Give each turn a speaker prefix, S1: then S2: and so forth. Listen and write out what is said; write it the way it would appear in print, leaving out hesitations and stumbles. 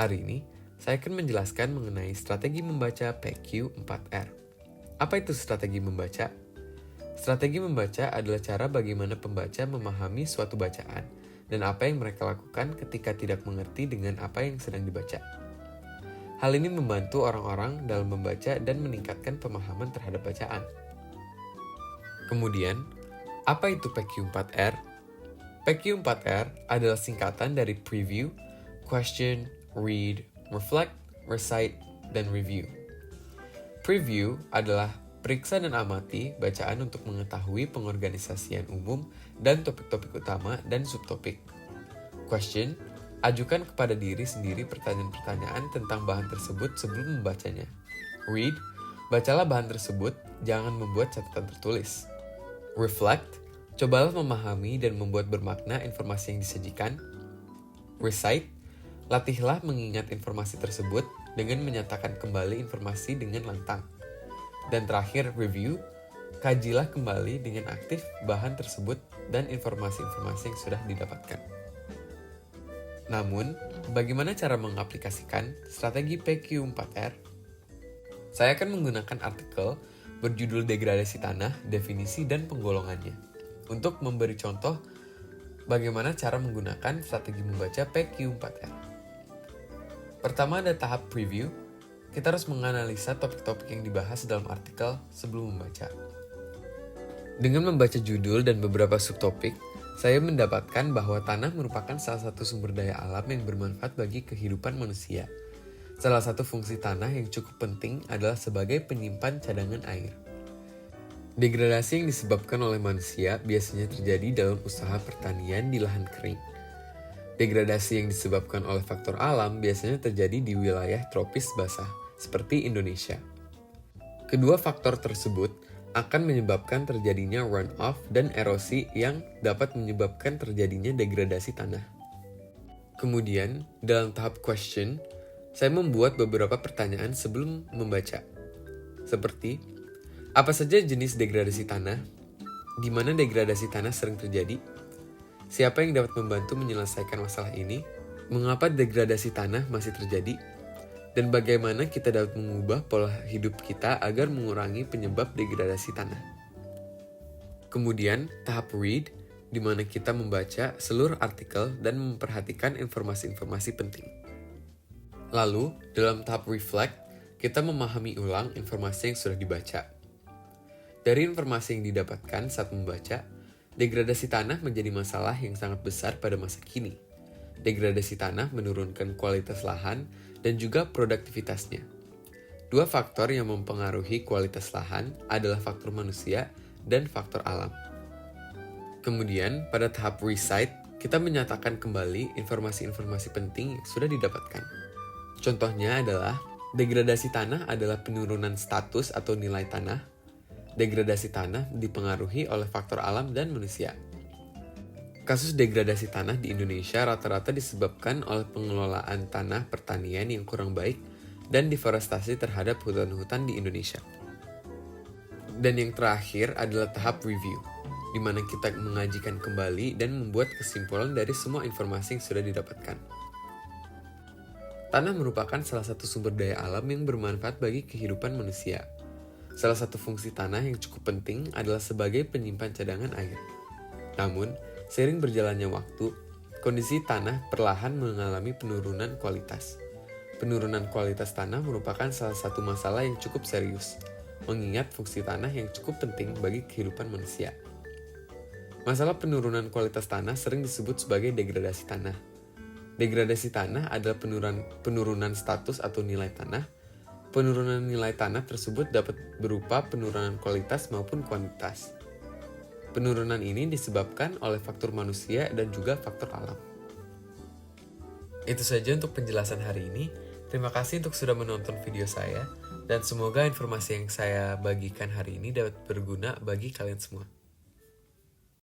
S1: Hari ini, saya akan menjelaskan mengenai strategi membaca PQ4R. Apa itu strategi membaca? Strategi membaca adalah cara bagaimana pembaca memahami suatu bacaan dan apa yang mereka lakukan ketika tidak mengerti dengan apa yang sedang dibaca. Hal ini membantu orang-orang dalam membaca dan meningkatkan pemahaman terhadap bacaan. Kemudian, apa itu PQ4R? PQ4R adalah singkatan dari Preview, Question, Read, Reflect, Recite, dan Review. Preview adalah periksa dan amati bacaan untuk mengetahui pengorganisasian umum dan topik-topik utama dan subtopik. Question, ajukan kepada diri sendiri pertanyaan-pertanyaan tentang bahan tersebut sebelum membacanya. Read, bacalah bahan tersebut, jangan membuat catatan tertulis. Reflect, cobalah memahami dan membuat bermakna informasi yang disajikan. Recite, latihlah mengingat informasi tersebut dengan menyatakan kembali informasi dengan lantang. Dan terakhir, review, kajilah kembali dengan aktif bahan tersebut dan informasi-informasi yang sudah didapatkan. Namun, bagaimana cara mengaplikasikan strategi PQ4R? Saya akan menggunakan artikel berjudul Degradasi Tanah, Definisi dan Penggolongannya untuk memberi contoh bagaimana cara menggunakan strategi membaca PQ4R. Pertama ada tahap preview. Kita harus menganalisa topik-topik yang dibahas dalam artikel sebelum membaca. Dengan membaca judul dan beberapa subtopik, saya mendapatkan bahwa tanah merupakan salah satu sumber daya alam yang bermanfaat bagi kehidupan manusia. Salah satu fungsi tanah yang cukup penting adalah sebagai penyimpan cadangan air. Degradasi yang disebabkan oleh manusia biasanya terjadi dalam usaha pertanian di lahan kering. Degradasi yang disebabkan oleh faktor alam biasanya terjadi di wilayah tropis basah, seperti Indonesia. Kedua faktor tersebut akan menyebabkan terjadinya runoff dan erosi yang dapat menyebabkan terjadinya degradasi tanah. Kemudian, dalam tahap question, saya membuat beberapa pertanyaan sebelum membaca. Seperti, apa saja jenis degradasi tanah? Di mana degradasi tanah sering terjadi? Siapa yang dapat membantu menyelesaikan masalah ini? Mengapa degradasi tanah masih terjadi? Dan bagaimana kita dapat mengubah pola hidup kita agar mengurangi penyebab degradasi tanah? Kemudian, tahap read, di mana kita membaca seluruh artikel dan memperhatikan informasi-informasi penting. Lalu, dalam tahap reflect, kita memahami ulang informasi yang sudah dibaca. Dari informasi yang didapatkan saat membaca, degradasi tanah menjadi masalah yang sangat besar pada masa kini. Degradasi tanah menurunkan kualitas lahan dan juga produktivitasnya. Dua faktor yang mempengaruhi kualitas lahan adalah faktor manusia dan faktor alam. Kemudian, pada tahap recite, kita menyatakan kembali informasi-informasi penting yang sudah didapatkan. Contohnya adalah, degradasi tanah adalah penurunan status atau nilai tanah. Degradasi tanah dipengaruhi oleh faktor alam dan manusia. Kasus degradasi tanah di Indonesia rata-rata disebabkan oleh pengelolaan tanah pertanian yang kurang baik dan deforestasi terhadap hutan-hutan di Indonesia. Dan yang terakhir adalah tahap review, di mana kita mengajikan kembali dan membuat kesimpulan dari semua informasi yang sudah didapatkan. Tanah merupakan salah satu sumber daya alam yang bermanfaat bagi kehidupan manusia. Salah satu fungsi tanah yang cukup penting adalah sebagai penyimpan cadangan air. Namun, seiring berjalannya waktu, kondisi tanah perlahan mengalami penurunan kualitas. Penurunan kualitas tanah merupakan salah satu masalah yang cukup serius, mengingat fungsi tanah yang cukup penting bagi kehidupan manusia. Masalah penurunan kualitas tanah sering disebut sebagai degradasi tanah. Degradasi tanah adalah penurunan status atau nilai tanah. Penurunan nilai tanah tersebut dapat berupa penurunan kualitas maupun kuantitas. Penurunan ini disebabkan oleh faktor manusia dan juga faktor alam. Itu saja untuk penjelasan hari ini. Terima kasih untuk sudah menonton video saya, dan semoga informasi yang saya bagikan hari ini dapat berguna bagi kalian semua.